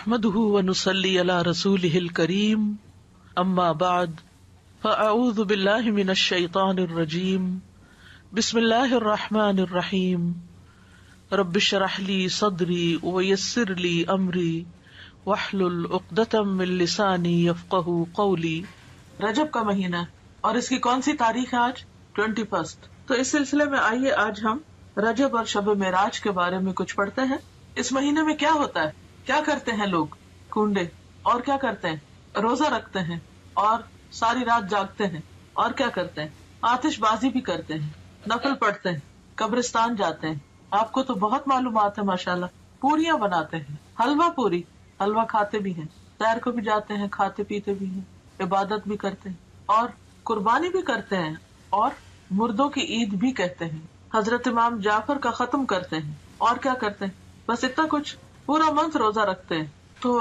نحمده ونصلي على رسوله الكريم اما بعد فاعوذ بالله من الشيطان الرجيم بسم الله الرحمن الرحيم رب اشرح لي صدري ويسر لي امري واحلل عقدة من لساني يفقهوا قولي۔ رجب کا مہینہ اور اس کی کون سی تاریخ ہے آج؟ 21۔ تو اس سلسلے میں آئیے آج ہم رجب اور شب معراج کے بارے میں کچھ پڑھتے ہیں۔ اس مہینے میں کیا ہوتا ہے، کیا کرتے ہیں لوگ؟ کنڈے، اور کیا کرتے ہیں؟ روزہ رکھتے ہیں اور ساری رات جاگتے ہیں، اور کیا کرتے ہیں؟ آتش بازی بھی کرتے ہیں، نفل پڑھتے ہیں، قبرستان جاتے ہیں۔ آپ کو تو بہت معلومات ہے ماشاءاللہ۔ پوریاں بناتے ہیں، حلوہ پوری، حلوہ کھاتے بھی ہیں، سیر کو بھی جاتے ہیں، کھاتے پیتے بھی ہیں، عبادت بھی کرتے ہیں اور قربانی بھی کرتے ہیں اور مردوں کی عید بھی کہتے ہیں۔ حضرت امام جعفر کا ختم کرتے ہیں، اور کیا کرتے ہیں؟ بس اتنا کچھ، پورا منتھ روزہ رکھتے ہیں۔ تو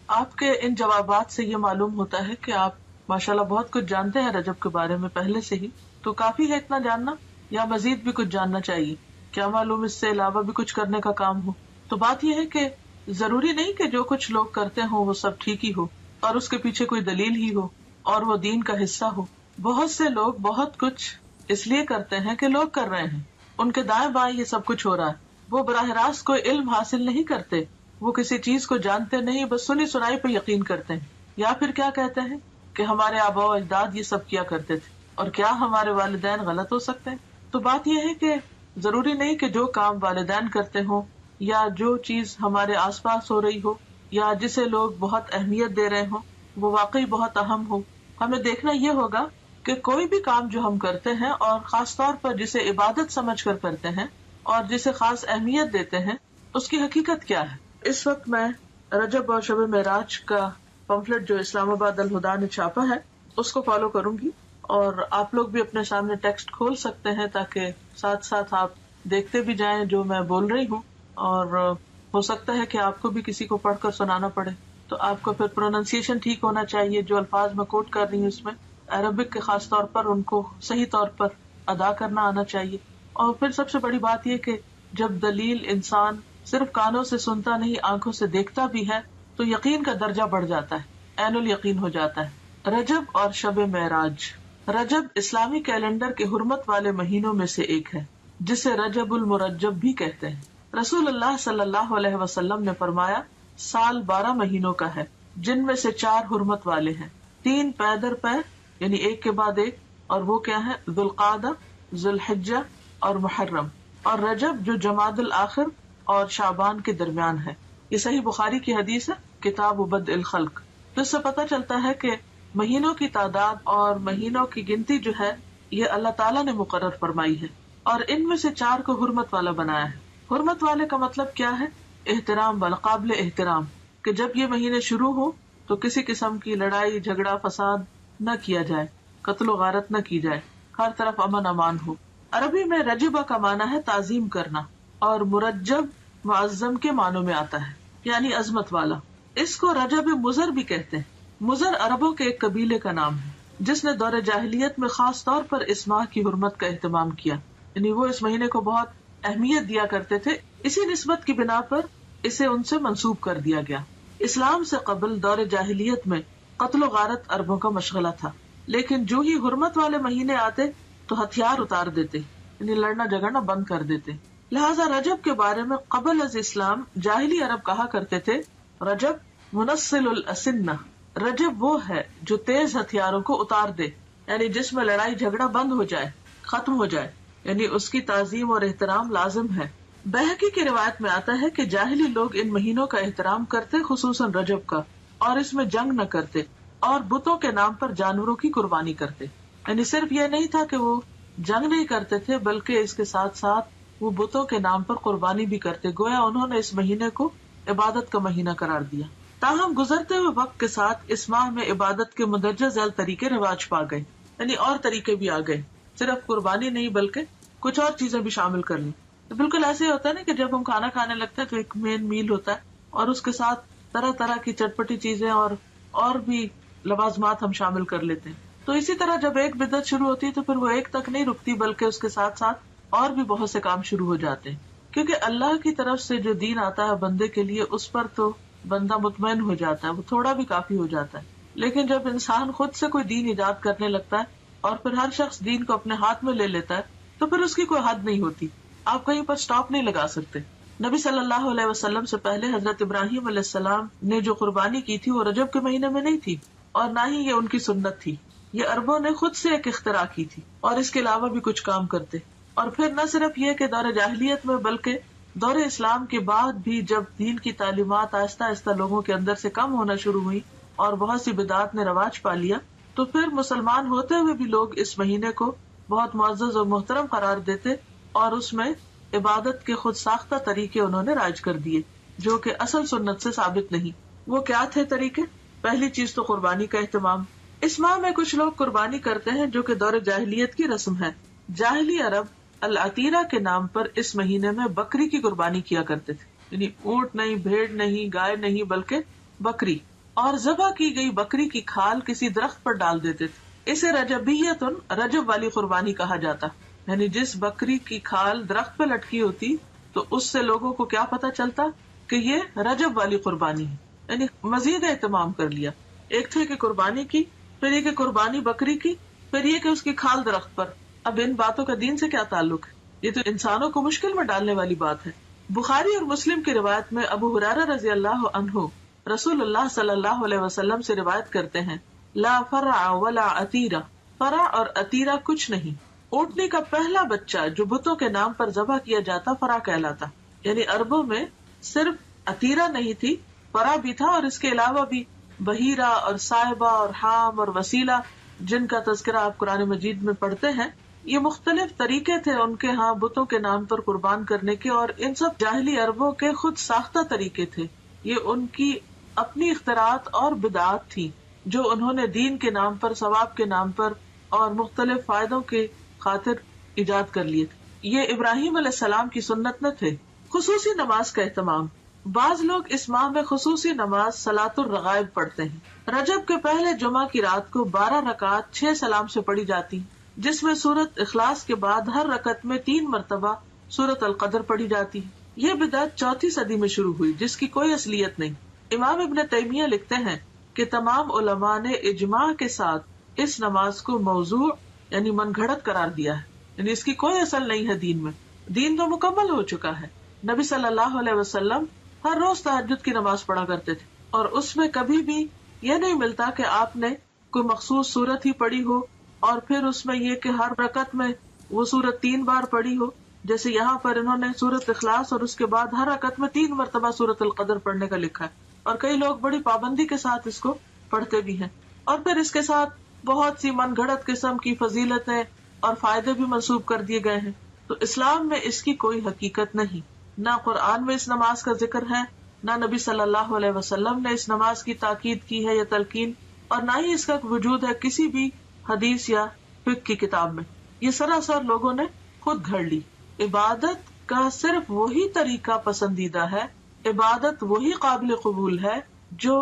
آپ کے ان جوابات سے یہ معلوم ہوتا ہے کہ آپ ماشاءاللہ بہت کچھ جانتے ہیں رجب کے بارے میں پہلے سے ہی۔ تو کافی ہے اتنا جاننا یا مزید بھی کچھ جاننا چاہیے؟ کیا معلوم اس سے علاوہ بھی کچھ کرنے کا کام ہو؟ تو بات یہ ہے کہ ضروری نہیں کہ جو کچھ لوگ کرتے ہوں وہ سب ٹھیک ہی ہو اور اس کے پیچھے کوئی دلیل ہی ہو اور وہ دین کا حصہ ہو۔ بہت سے لوگ بہت کچھ اس لیے کرتے ہیں کہ لوگ کر رہے ہیں، ان کے دائیں بائیں یہ سب کچھ ہو رہا ہے، وہ براہ راست کوئی علم حاصل نہیں کرتے، وہ کسی چیز کو جانتے نہیں، بس سنی سنائی پہ یقین کرتے ہیں۔ یا پھر کیا کہتے ہیں کہ ہمارے آباء و اجداد یہ سب کیا کرتے تھے اور کیا ہمارے والدین غلط ہو سکتے ہیں؟ تو بات یہ ہے کہ ضروری نہیں کہ جو کام والدین کرتے ہوں یا جو چیز ہمارے آس پاس ہو رہی ہو یا جسے لوگ بہت اہمیت دے رہے ہوں وہ واقعی بہت اہم ہو۔ ہمیں دیکھنا یہ ہوگا کہ کوئی بھی کام جو ہم کرتے ہیں اور خاص طور پر جسے عبادت سمجھ کر کرتے ہیں اور جسے خاص اہمیت دیتے ہیں اس کی حقیقت کیا ہے۔ اس وقت میں رجب اور شب معراج کا پمفلٹ جو اسلام آباد الہدا نے چھاپا ہے اس کو فالو کروں گی، اور آپ لوگ بھی اپنے سامنے ٹیکسٹ کھول سکتے ہیں تاکہ ساتھ ساتھ آپ دیکھتے بھی جائیں جو میں بول رہی ہوں، اور ہو سکتا ہے کہ آپ کو بھی کسی کو پڑھ کر سنانا پڑے تو آپ کو پھر پروننسیشن ٹھیک ہونا چاہیے۔ جو الفاظ میں کوٹ کر رہی ہوں اس میں عربک کے خاص طور پر ان کو صحیح طور پر ادا کرنا آنا چاہیے۔ اور پھر سب سے بڑی بات یہ کہ جب دلیل انسان صرف کانوں سے سنتا نہیں آنکھوں سے دیکھتا بھی ہے تو یقین کا درجہ بڑھ جاتا ہے، عین الیقین ہو جاتا ہے۔ رجب اور شب معراج۔ رجب اسلامی کیلنڈر کے حرمت والے مہینوں میں سے ایک ہے جسے رجب المرجب بھی کہتے ہیں۔ رسول اللہ صلی اللہ علیہ وسلم نے فرمایا سال 12 مہینوں کا ہے جن میں سے 4 حرمت والے ہیں، 3 پے در پے یعنی ایک کے بعد ایک، اور وہ کیا ہے؟ ذوالقعدہ، ذوالحجہ اور محرم، اور رجب جو جمادی الاخر اور شعبان کے درمیان ہے۔ یہ صحیح بخاری کی حدیث ہے، کتاب بدء الخلق۔ تو اس سے پتہ چلتا ہے کہ مہینوں کی تعداد اور مہینوں کی گنتی جو ہے یہ اللہ تعالیٰ نے مقرر فرمائی ہے، اور ان میں سے 4 کو حرمت والا بنایا ہے۔ حرمت والے کا مطلب کیا ہے؟ احترام والا، قابل احترام، کہ جب یہ مہینے شروع ہو تو کسی قسم کی لڑائی جھگڑا فساد نہ کیا جائے، قتل و غارت نہ کی جائے، ہر طرف امن امان ہو۔ عربی میں رجبہ کا معنی ہے تعظیم کرنا، اور مرجب معظم کے معنوں میں آتا ہے یعنی عظمت والا۔ اس کو رجب مضر بھی کہتے ہیں۔ مضر عربوں کے ایک قبیلے کا نام ہے جس نے دور جاہلیت میں خاص طور پر اس ماہ کی حرمت کا اہتمام کیا، یعنی وہ اس مہینے کو بہت اہمیت دیا کرتے تھے، اسی نسبت کی بنا پر اسے ان سے منسوب کر دیا گیا۔ اسلام سے قبل دور جاہلیت میں قتل و غارت عربوں کا مشغلہ تھا، لیکن جو ہی حرمت والے مہینے آتے تو ہتھیار اتار دیتے، یعنی لڑنا جھگڑنا بند کر دیتے۔ لہٰذا رجب کے بارے میں قبل از اسلام جاہلی عرب کہا کرتے تھے رجب منسل الاسنہ، رجب وہ ہے جو تیز ہتھیاروں کو اتار دے، یعنی جس میں لڑائی جھگڑا بند ہو جائے، ختم ہو جائے، یعنی اس کی تعظیم اور احترام لازم ہے۔ بہقی کی روایت میں آتا ہے کہ جاہلی لوگ ان مہینوں کا احترام کرتے، خصوصاً رجب کا، اور اس میں جنگ نہ کرتے اور بتوں کے نام پر جانوروں کی قربانی کرتے۔ یعنی صرف یہ نہیں تھا کہ وہ جنگ نہیں کرتے تھے بلکہ اس کے ساتھ ساتھ وہ بتوں کے نام پر قربانی بھی کرتے، گویا انہوں نے اس مہینے کو عبادت کا مہینہ قرار دیا۔ تاہم گزرتے ہوئے وقت کے ساتھ اس ماہ میں عبادت کے مندرجہ ذیل طریقے رواج پا گئے، یعنی اور طریقے بھی آ گئے، صرف قربانی نہیں بلکہ کچھ اور چیزیں بھی شامل کر لی۔ تو بالکل ایسے ہی ہوتا ہے نا کہ جب ہم کھانا کھانے لگتے ہیں تو ایک مین میل ہوتا ہے اور اس کے ساتھ طرح طرح کی چٹپٹی چیزیں اور بھی لوازمات ہم شامل کر لیتے ہیں۔ تو اسی طرح جب ایک بدعت شروع ہوتی ہے تو پھر وہ ایک تک نہیں رکتی بلکہ اس کے ساتھ ساتھ اور بھی بہت سے کام شروع ہو جاتے ہیں، کیونکہ اللہ کی طرف سے جو دین آتا ہے بندے کے لیے اس پر تو بندہ مطمئن ہو جاتا ہے، وہ تھوڑا بھی کافی ہو جاتا ہے. لیکن جب انسان خود سے کوئی دین ایجاد کرنے لگتا ہے اور پھر ہر شخص دین کو اپنے ہاتھ میں لے لیتا ہے تو پھر اس کی کوئی حد نہیں ہوتی، آپ کہیں پر سٹاپ نہیں لگا سکتے. نبی صلی اللہ علیہ وسلم سے پہلے حضرت ابراہیم علیہ السلام نے جو قربانی کی تھی وہ رجب کے مہینے میں نہیں تھی، اور نہ ہی یہ ان کی سنت تھی. یہ عربوں نے خود سے ایک اختراع کی تھی اور اس کے علاوہ بھی کچھ کام کرتے. اور پھر نہ صرف یہ کہ دور جاہلیت میں بلکہ دور اسلام کے بعد بھی جب دین کی تعلیمات آہستہ آہستہ لوگوں کے اندر سے کم ہونا شروع ہوئی اور بہت سی بدعات نے رواج پا لیا، تو پھر مسلمان ہوتے ہوئے بھی لوگ اس مہینے کو بہت معزز اور محترم قرار دیتے اور اس میں عبادت کے خود ساختہ طریقے انہوں نے رائج کر دیے جو کہ اصل سنت سے ثابت نہیں. وہ کیا تھے طریقے؟ پہلی چیز تو قربانی کا اہتمام. اس ماہ میں کچھ لوگ قربانی کرتے ہیں جو کہ دور جاہلیت کی رسم ہے. جاہلی عرب العتیرہ کے نام پر اس مہینے میں بکری کی قربانی کیا کرتے تھے، یعنی اونٹ نہیں، بھیڑ نہیں، گائے نہیں، بلکہ بکری. اور ذبح کی گئی بکری کی کھال کسی درخت پر ڈال دیتے تھے. اسے رجبیتن، رجب والی قربانی کہا جاتا، یعنی جس بکری کی کھال درخت پہ لٹکی ہوتی تو اس سے لوگوں کو کیا پتا چلتا کہ یہ رجب والی قربانی ہے، یعنی مزید اہتمام کر لیا. ایک تھے کہ قربانی کی، پھر یہ کہ قربانی بکری کی، پھر یہ کہ اس کی کھال درخت پر. اب ان باتوں کا دین سے کیا تعلق ہے؟ یہ تو انسانوں کو مشکل میں ڈالنے والی بات ہے. بخاری اور مسلم کی روایت میں ابو ہریرہ رضی اللہ عنہ رسول اللہ صلی اللہ علیہ وسلم سے روایت کرتے ہیں، لا فرع ولا عتیرہ، فرع اور عتیرہ کچھ نہیں. اونٹنی کا پہلا بچہ جو بتوں کے نام پر ذبح کیا جاتا فرع کہلاتا. یعنی عربوں میں صرف عتیرہ نہیں تھی، فرع بھی تھا، اور اس کے علاوہ بھی بحیرہ اور صاحبہ اور حام اور وسیلہ جن کا تذکرہ آپ قرآن مجید میں پڑھتے ہیں. یہ مختلف طریقے تھے ان کے ہاں بتوں کے نام پر قربان کرنے کے، اور ان سب جاہلی عربوں کے خود ساختہ طریقے تھے. یہ ان کی اپنی اختراعات اور بدعات تھی جو انہوں نے دین کے نام پر، ثواب کے نام پر اور مختلف فائدوں کے خاطر ایجاد کر لیے تھے. یہ ابراہیم علیہ السلام کی سنت نہ تھے. خصوصی نماز کا اہتمام. بعض لوگ اس ماہ میں خصوصی نماز صلاۃ الرغائب پڑھتے ہیں. رجب کے پہلے جمعہ کی رات کو 12 رکعات 6 سلام سے پڑھی جاتی، جس میں سورت اخلاص کے بعد ہر رکعت میں 3 مرتبہ سورت القدر پڑھی جاتی. یہ بدعت 4 صدی میں شروع ہوئی جس کی کوئی اصلیت نہیں. امام ابن تیمیہ لکھتے ہیں کہ تمام علماء نے اجماع کے ساتھ اس نماز کو موضوع یعنی من گھڑت قرار دیا ہے، یعنی اس کی کوئی اصل نہیں ہے دین میں. دین تو مکمل ہو چکا ہے. نبی صلی اللہ علیہ وسلم ہر روز تہجد کی نماز پڑھا کرتے تھے، اور اس میں کبھی بھی یہ نہیں ملتا کہ آپ نے کوئی مخصوص سورت ہی پڑھی ہو اور پھر اس میں یہ کہ ہر رکعت میں وہ سورت 3 بار پڑھی ہو. جیسے یہاں پر انہوں نے سورت اخلاص اور اس کے بعد ہر رکعت میں 3 مرتبہ سورت القدر پڑھنے کا لکھا ہے، اور کئی لوگ بڑی پابندی کے ساتھ اس کو پڑھتے بھی ہیں. اور پھر اس کے ساتھ بہت سی من گھڑت قسم کی فضیلتیں اور فائدے بھی منسوب کر دیے گئے ہیں. تو اسلام میں اس کی کوئی حقیقت نہیں، نہ قرآن میں اس نماز کا ذکر ہے، نہ نبی صلی اللہ علیہ وسلم نے اس نماز کی تاکید کی ہے یا تلقین، اور نہ ہی اس کا وجود ہے کسی بھی حدیث یا فقہ کی کتاب میں. یہ سراسر لوگوں نے خود گھڑ لی. عبادت کا صرف وہی طریقہ پسندیدہ ہے، عبادت وہی قابل قبول ہے جو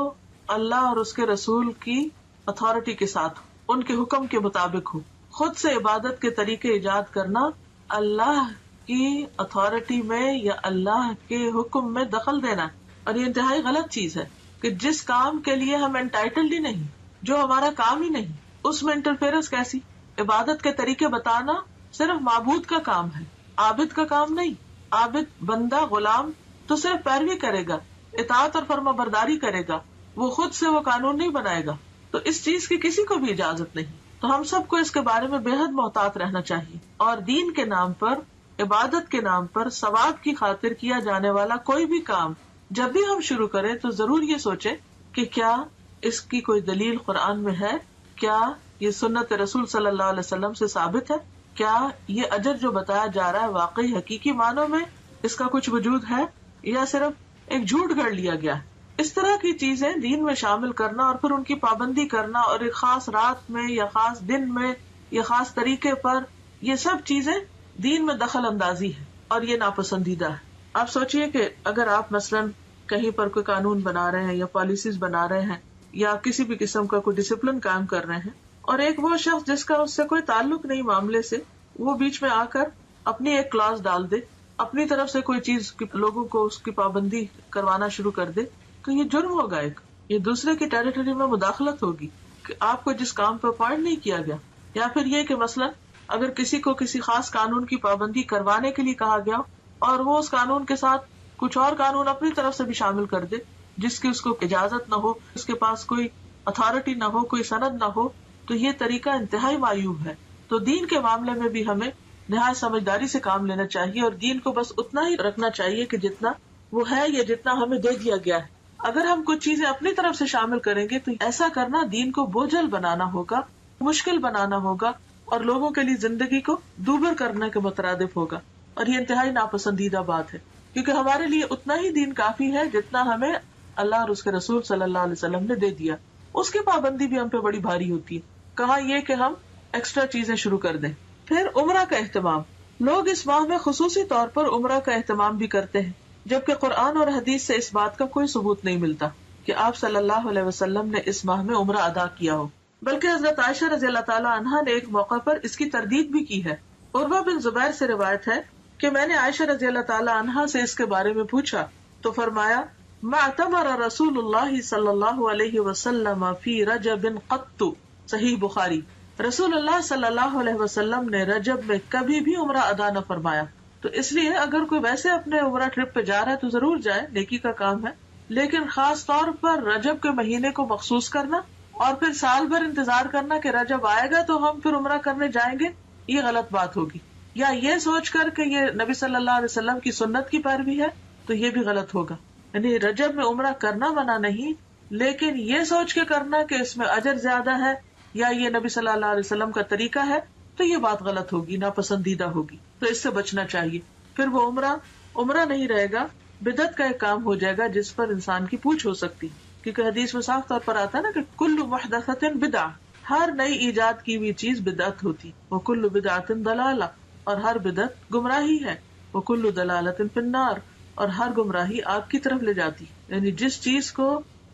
اللہ اور اس کے رسول کی اتھارٹی کے ساتھ ہو، ان کے حکم کے مطابق ہو. خود سے عبادت کے طریقے ایجاد کرنا اللہ کی اتھارٹی میں یا اللہ کے حکم میں دخل دینا، اور یہ انتہائی غلط چیز ہے کہ جس کام کے لیے ہم انٹائٹلڈ ہی نہیں، جو ہمارا کام ہی نہیں، اس میں انٹرفیئرنس کیسی؟ عبادت کے طریقے بتانا صرف معبود کا کام ہے، عابد کا کام نہیں. عابد بندہ غلام تو صرف پیروی کرے گا، اطاعت اور فرما برداری کرے گا، وہ خود سے وہ قانون نہیں بنائے گا. تو اس چیز کی کسی کو بھی اجازت نہیں. تو ہم سب کو اس کے بارے میں بے حد محتاط رہنا چاہیے. اور دین کے نام پر، عبادت کے نام پر، ثواب کی خاطر کیا جانے والا کوئی بھی کام جب بھی ہم شروع کریں تو ضرور یہ سوچیں کہ کیا اس کی کوئی دلیل قرآن میں ہے، کیا یہ سنت رسول صلی اللہ علیہ وسلم سے ثابت ہے، کیا یہ اجر جو بتایا جا رہا ہے واقعی حقیقی معنوں میں اس کا کچھ وجود ہے یا صرف ایک جھوٹ گھڑ لیا گیا ہے. اس طرح کی چیزیں دین میں شامل کرنا اور پھر ان کی پابندی کرنا، اور ایک خاص رات میں یا خاص دن میں یا خاص طریقے پر، یہ سب چیزیں دین میں دخل اندازی ہے اور یہ ناپسندیدہ ہے. آپ سوچئے کہ اگر آپ مثلاً کہیں پر کوئی قانون بنا رہے ہیں یا پالیسیز بنا رہے ہیں یا کسی بھی قسم کا کوئی ڈسپلن قائم کر رہے ہیں، اور ایک وہ شخص جس کا اس سے کوئی تعلق نہیں معاملے سے، وہ بیچ میں آ کر اپنی ایک کلاس ڈال دے، اپنی طرف سے کوئی چیز لوگوں کو اس کی پابندی کروانا شروع کر دے، تو یہ جرم ہوگا، ایک یہ دوسرے کی ٹیریٹری میں مداخلت ہوگی کہ آپ کو جس کام پہ اپوائنٹ نہیں کیا گیا. یا پھر یہ کہ مثلا اگر کسی کو کسی خاص قانون کی پابندی کروانے کے لیے کہا گیا اور وہ اس قانون کے ساتھ کچھ اور قانون اپنی طرف سے بھی شامل کر دے جس کی اس کو اجازت نہ ہو، اس کے پاس کوئی اتھارٹی نہ ہو، کوئی سند نہ ہو، تو یہ طریقہ انتہائی معیوب ہے. تو دین کے معاملے میں بھی ہمیں نہایت سمجھداری سے کام لینا چاہیے اور دین کو بس اتنا ہی رکھنا چاہیے کہ جتنا وہ ہے یا جتنا ہمیں دے دیا گیا ہے. اگر ہم کچھ چیزیں اپنی طرف سے شامل کریں گے تو ایسا کرنا دین کو بوجھل بنانا ہوگا، مشکل بنانا ہوگا اور لوگوں کے لیے زندگی کو دوبر کرنے کے مترادف ہوگا. اور یہ انتہائی ناپسندیدہ بات ہے، کیونکہ ہمارے لیے اتنا ہی دین کافی ہے جتنا ہمیں اللہ اور اس کے رسول صلی اللہ علیہ وسلم نے دے دیا. اس کی پابندی بھی ہم پہ بڑی بھاری ہوتی ہے، کہاں یہ کہ ہم ایکسٹرا چیزیں شروع کر دیں. پھر عمرہ کا اہتمام. لوگ اس ماہ میں خصوصی طور پر عمرہ کا اہتمام بھی کرتے ہیں، جبکہ قرآن اور حدیث سے اس بات کا کوئی ثبوت نہیں ملتا کہ آپ صلی اللہ علیہ وسلم نے اس ماہ میں عمرہ ادا کیا ہو. بلکہ حضرت عائشہ رضی اللہ تعالی عنہا نے ایک موقع پر اس کی تردید بھی کی ہے. عروہ بن زبیر سے روایت ہے کہ میں نے عائشہ رضی اللہ تعالی عنہا سے اس کے بارے میں پوچھا تو فرمایا ما اعتمر رسول اللہ صلی اللہ علیہ وسلم فی رجب قط. صحیح بخاری. رسول اللہ صلی اللہ علیہ وسلم نے رجب میں کبھی بھی عمرہ ادا نہ فرمایا. تو اس لیے اگر کوئی ویسے اپنے عمرہ ٹرپ پہ جا رہا ہے تو ضرور جائے، نیکی کا کام ہے، لیکن خاص طور پر رجب کے مہینے کو مخصوص کرنا اور پھر سال بھر انتظار کرنا کہ رجب آئے گا تو ہم پھر عمرہ کرنے جائیں گے، یہ غلط بات ہوگی. یا یہ سوچ کر کہ یہ نبی صلی اللہ علیہ وسلم کی سنت کی پیروی ہے تو یہ بھی غلط ہوگا. یعنی رجب میں عمرہ کرنا منع نہیں، لیکن یہ سوچ کے کرنا کہ اس میں اجر زیادہ ہے یا یہ نبی صلی اللہ علیہ وسلم کا طریقہ ہے تو یہ بات غلط ہوگی، ناپسندیدہ ہوگی. تو اس سے بچنا چاہیے. پھر وہ عمرہ نہیں رہے گا، بدعت کا ایک کام ہو جائے گا جس پر انسان کی پوچھ ہو سکتی، کیونکہ حدیث میں صاف طور پر آتا ہے نا کہ کل محدثۃ بدعہ، ہر نئی ایجاد کی ہوئی چیز بدعت ہوتی، وکل بدعۃ ضلالہ، اور ہر بدعت گمراہی ہے، وکل ضلالۃ فی النار، اور ہر گمراہی آگ کی طرف لے جاتی. یعنی جس چیز کو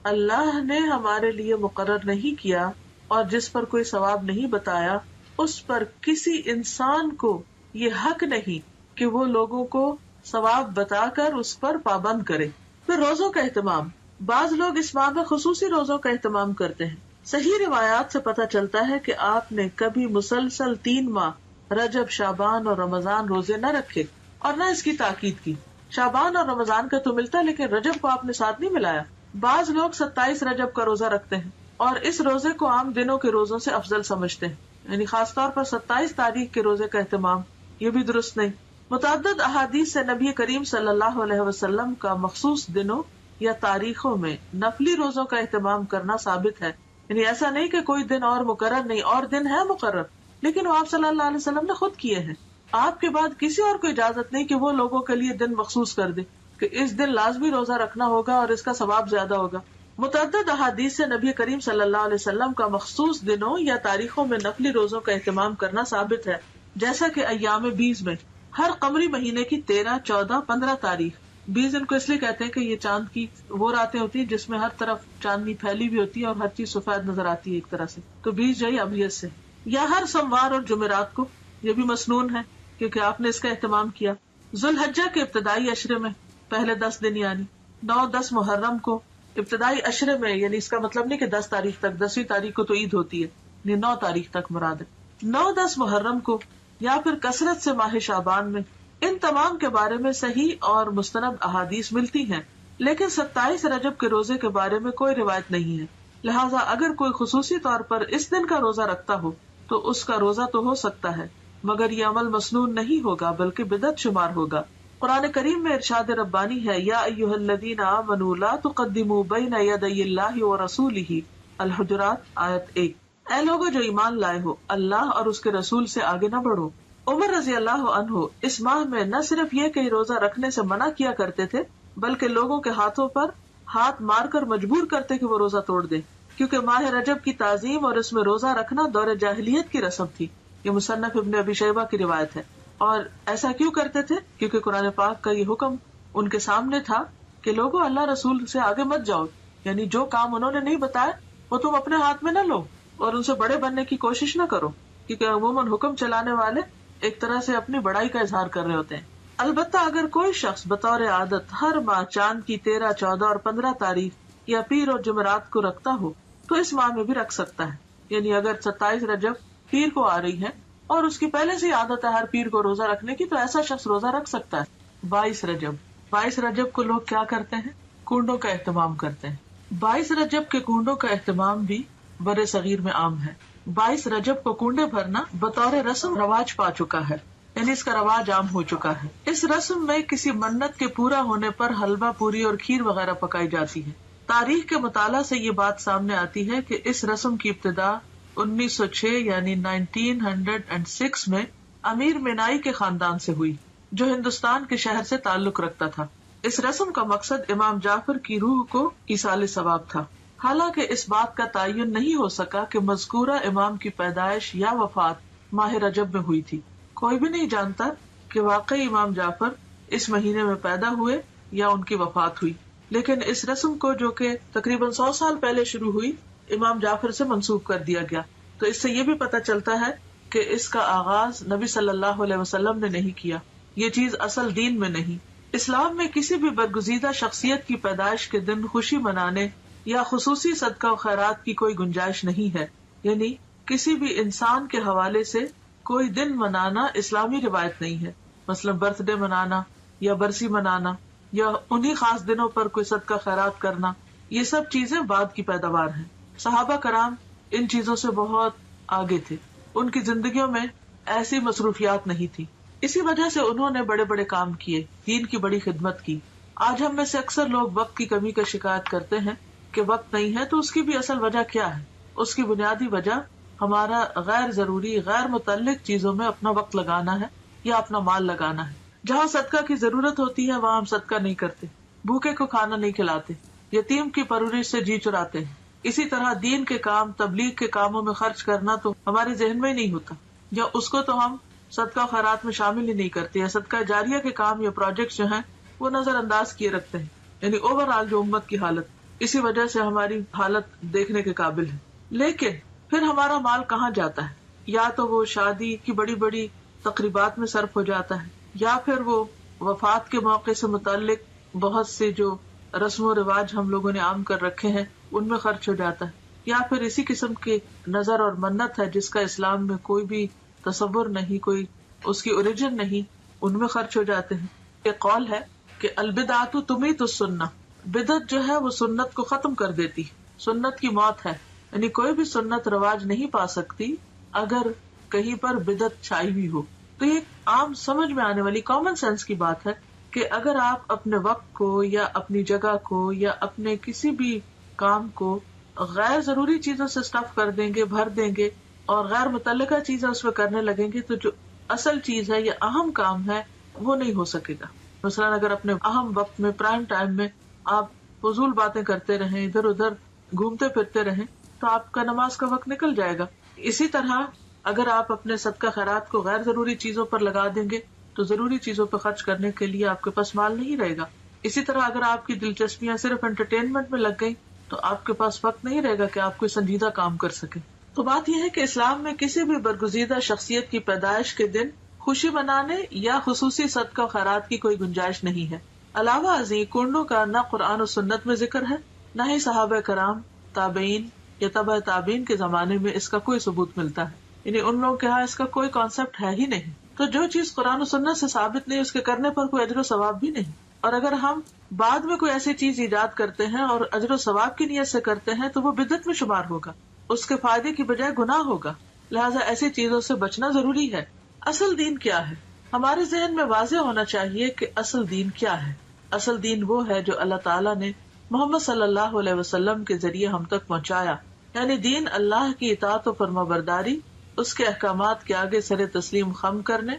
اللہ نے ہمارے لیے مقرر نہیں کیا اور جس پر کوئی ثواب نہیں بتایا، اس پر کسی انسان کو یہ حق نہیں کہ وہ لوگوں کو ثواب بتا کر اس پر پابند کرے. پھر روزوں کا اہتمام. بعض لوگ اس ماہ میں خصوصی روزوں کا اہتمام کرتے ہیں. صحیح روایات سے پتہ چلتا ہے کہ آپ نے کبھی مسلسل 3 ماہ رجب، شعبان اور رمضان روزے نہ رکھے اور نہ اس کی تاکید کی. شعبان اور رمضان کا تو ملتا لیکن رجب کو آپ نے ساتھ نہیں ملایا. بعض لوگ 27 رجب کا روزہ رکھتے ہیں اور اس روزے کو عام دنوں کے روزوں سے افضل سمجھتے ہیں، یعنی خاص طور پر 27 تاریخ کے روزے کا اہتمام، یہ بھی درست نہیں. متعدد احادیث سے نبی کریم صلی اللہ علیہ وسلم کا مخصوص دنوں یا تاریخوں میں نفلی روزوں کا اہتمام کرنا ثابت ہے. یعنی ایسا نہیں کہ کوئی دن اور مقرر نہیں، اور دن ہے مقرر، لیکن وہ آپ صلی اللہ علیہ وسلم نے خود کیے ہیں. آپ کے بعد کسی اور کو اجازت نہیں کہ وہ لوگوں کے لیے دن مخصوص کر دے کہ اس دن لازمی روزہ رکھنا ہوگا اور اس کا ثواب زیادہ ہوگا. متعدد احادیث سے نبی کریم صلی اللہ علیہ وسلم کا مخصوص دنوں یا تاریخوں میں نفلی روزوں کا اہتمام کرنا ثابت ہے، جیسا کہ ایام 20 میں ہر قمری مہینے کی 13، 14، 15 تاریخ. 20 ان کو اس لیے کہتے ہیں کہ یہ چاند کی وہ راتیں ہوتی ہیں جس میں ہر طرف چاندنی پھیلی بھی ہوتی ہے اور ہر چیز سفید نظر آتی ہے ایک طرح سے، تو 20 جو ہے ابیت سے. یا ہر سوموار اور جمعرات کو، یہ بھی مسنون ہے کیونکہ آپ نے اس کا اہتمام کیا. ذوالحجہ کے ابتدائی عشرے میں پہلے 10 دن یعنی 9، 10 محرم کو ابتدائی عشرے میں، یعنی اس کا مطلب نہیں کہ 10 تاریخ تک، 10ویں تاریخ کو تو عید ہوتی ہے، یعنی 9 تاریخ تک مراد ہے. 9، 10 محرم کو یا پھر کثرت سے ماہ شعبان میں. ان تمام کے بارے میں صحیح اور مستند احادیث ملتی ہیں، لیکن 27 رجب کے روزے کے بارے میں کوئی روایت نہیں ہے. لہٰذا اگر کوئی خصوصی طور پر اس دن کا روزہ رکھتا ہو تو اس کا روزہ تو ہو سکتا ہے، مگر یہ عمل مسنون نہیں ہوگا بلکہ بدعت شمار ہوگا. قرآن کریم میں ارشاد ربانی ہے، یا ایھا الذین آمنوا لا تقدموا بین یدی اللہ ورسولہ، الحجرات آیت 1. اے لوگوں جو ایمان لائے ہو، اللہ اور اس کے رسول سے آگے نہ بڑھو. عمر رضی اللہ عنہ اس ماہ میں نہ صرف یہ کہ روزہ رکھنے سے منع کیا کرتے تھے، بلکہ لوگوں کے ہاتھوں پر ہاتھ مار کر مجبور کرتے کہ وہ روزہ توڑ دیں، کیونکہ ماہ رجب کی تعظیم اور اس میں روزہ رکھنا دور جاہلیت کی رسم تھی. یہ مصنف ابن ابی شیبہ کی روایت ہے. اور ایسا کیوں کرتے تھے؟ کیونکہ قرآن پاک کا یہ حکم ان کے سامنے تھا کہ لوگوں اللہ رسول سے آگے مت جاؤ، یعنی جو کام انہوں نے نہیں بتایا وہ تم اپنے ہاتھ میں نہ لو اور ان سے بڑے بننے کی کوشش نہ کرو، کیونکہ عموماً حکم چلانے والے ایک طرح سے اپنی بڑائی کا اظہار کر رہے ہوتے ہیں. البتہ اگر کوئی شخص بطور عادت ہر ماہ چاند کی 13، 14 اور 15 تاریخ یا پیر اور جمعرات کو رکھتا ہو تو اس ماہ میں بھی رکھ سکتا ہے. یعنی اگر 27 رجب پیر کو آ رہی ہے اور اس کی پہلے سے عادت ہے ہر پیر کو روزہ رکھنے کی، تو ایسا شخص روزہ رکھ سکتا ہے. 22 رجب کو لوگ کیا کرتے ہیں؟ کنڈوں کا اہتمام کرتے ہیں. 22 رجب کے کنڈوں کا اہتمام بھی بر صغیر میں عام ہے. 22 رجب کو کنڈے بھرنا بطور رسم رواج پا چکا ہے، یعنی اس کا رواج عام ہو چکا ہے. اس رسم میں کسی منت کے پورا ہونے پر حلوہ پوری اور کھیر وغیرہ پکائی جاتی ہے. تاریخ کے مطالعہ سے یہ بات سامنے آتی ہے کہ اس رسم کی ابتدا 1906 یعنی 1906 میں امیر مینائی کے خاندان سے ہوئی جو ہندوستان کے شہر سے تعلق رکھتا تھا. اس رسم کا مقصد امام جعفر کی روح کو ایصال ثواب تھا. حالانکہ اس بات کا تعین نہیں ہو سکا کہ مذکورہ امام کی پیدائش یا وفات ماہ رجب میں ہوئی تھی. کوئی بھی نہیں جانتا کہ واقعی امام جعفر اس مہینے میں پیدا ہوئے یا ان کی وفات ہوئی، لیکن اس رسم کو جو کہ تقریباً 100 سال پہلے شروع ہوئی امام جعفر سے منسوب کر دیا گیا. تو اس سے یہ بھی پتہ چلتا ہے کہ اس کا آغاز نبی صلی اللہ علیہ وسلم نے نہیں کیا، یہ چیز اصل دین میں نہیں. اسلام میں کسی بھی برگزیدہ شخصیت کی پیدائش کے دن خوشی منانے یا خصوصی صدقہ و خیرات کی کوئی گنجائش نہیں ہے. یعنی کسی بھی انسان کے حوالے سے کوئی دن منانا اسلامی روایت نہیں ہے. مثلا برتھ ڈے منانا یا برسی منانا یا انہی خاص دنوں پر کوئی صدقہ خیرات کرنا، یہ سب چیزیں بعد کی پیداوار ہیں. صحابہ کرام ان چیزوں سے بہت آگے تھے، ان کی زندگیوں میں ایسی مصروفیات نہیں تھی، اسی وجہ سے انہوں نے بڑے بڑے کام کیے، دین کی بڑی خدمت کی. آج ہم میں سے اکثر لوگ وقت کی کمی کا شکایت کرتے ہیں کہ وقت نہیں ہے، تو اس کی بھی اصل وجہ کیا ہے؟ اس کی بنیادی وجہ ہمارا غیر ضروری غیر متعلق چیزوں میں اپنا وقت لگانا ہے یا اپنا مال لگانا ہے. جہاں صدقہ کی ضرورت ہوتی ہے وہاں ہم صدقہ نہیں کرتے، بھوکے کو کھانا نہیں کھلاتے، یتیم کی پرورش سے جی چراتے ہیں. اسی طرح دین کے کام تبلیغ کے کاموں میں خرچ کرنا تو ہمارے ذہن میں ہی نہیں ہوتا، یا اس کو تو ہم صدقہ خیرات میں شامل ہی نہیں کرتے، یا صدقہ جاریہ کے کام یا پروجیکٹس جو ہیں وہ نظر انداز کیے رکھتے ہیں. یعنی اوور آل جو امت کی حالت، اسی وجہ سے ہماری حالت دیکھنے کے قابل ہے. لیکن پھر ہمارا مال کہاں جاتا ہے؟ یا تو وہ شادی کی بڑی بڑی تقریبات میں صرف ہو جاتا ہے، یا پھر وہ وفات کے موقع سے متعلق بہت سے جو رسم و رواج ہم لوگوں نے عام کر رکھے ہیں ان میں خرچ ہو جاتا ہے، یا پھر اسی قسم کی نظر اور منت ہے جس کا اسلام میں کوئی بھی تصور نہیں، کوئی اس کی اوریجن نہیں، ان میں خرچ ہو جاتے ہیں. یہ قول ہے کہ البدعۃ تمیت السنہ، بدعت جو ہے وہ سنت کو ختم کر دیتی، سنت کی موت ہے. یعنی کوئی بھی سنت رواج نہیں پا سکتی اگر کہیں پر بدعت چھائی ہوئی ہو. تو یہ عام سمجھ میں آنے والی کامن سینس کی بات ہے کہ اگر آپ اپنے وقت کو یا اپنی جگہ کو یا اپنے کسی بھی کام کو غیر ضروری چیزوں سے اسٹف کر دیں گے، بھر دیں گے اور غیر متعلقہ چیزیں اس میں کرنے لگیں گے، تو جو اصل چیز ہے یا اہم کام ہے وہ نہیں ہو سکے گا. مثلاً اگر اپنے اہم وقت میں پرائم ٹائم میں آپ فضول باتیں کرتے رہیں، ادھر ادھر گھومتے پھرتے رہیں، تو آپ کا نماز کا وقت نکل جائے گا. اسی طرح اگر آپ اپنے صدقہ خیرات کو غیر ضروری چیزوں پر لگا دیں گے تو ضروری چیزوں پہ خرچ کرنے کے لیے آپ کے پاس مال نہیں رہے گا. اسی طرح اگر آپ کی دلچسپیاں صرف انٹرٹینمنٹ میں لگ گئی تو آپ کے پاس وقت نہیں رہے گا کہ آپ کوئی سنجیدہ کام کر سکیں. تو بات یہ ہے کہ اسلام میں کسی بھی برگزیدہ شخصیت کی پیدائش کے دن خوشی منانے یا خصوصی صدقہ خیرات کی کوئی گنجائش نہیں ہے. علاوہ ازیں کنڈوں کا نہ قرآن و سنت میں ذکر ہے، نہ ہی صحابہ کرام، تابعین یا تبع تابعین کے زمانے میں اس کا کوئی ثبوت ملتا ہے. یعنی ان لوگوں کے ہاں اس کا کوئی کانسیپٹ ہے ہی نہیں. تو جو چیز قرآن و سنت سے ثابت نہیں، اس کے کرنے پر کوئی اجر و ثواب بھی نہیں. اور اگر ہم بعد میں کوئی ایسی چیز ایجاد کرتے ہیں اور اجر و ثواب کی نیت سے کرتے ہیں تو وہ بدعت میں شمار ہوگا، اس کے فائدے کی بجائے گناہ ہوگا. لہٰذا ایسی چیزوں سے بچنا ضروری ہے. اصل دین کیا ہے؟ ہمارے ذہن میں واضح ہونا چاہیے کہ اصل دین کیا ہے. اصل دین وہ ہے جو اللہ تعالیٰ نے محمد صلی اللہ علیہ وسلم کے ذریعے ہم تک پہنچایا. یعنی دین اللہ کی اطاعت و فرما برداری، اس کے احکامات کے آگے سر تسلیم خم کرنے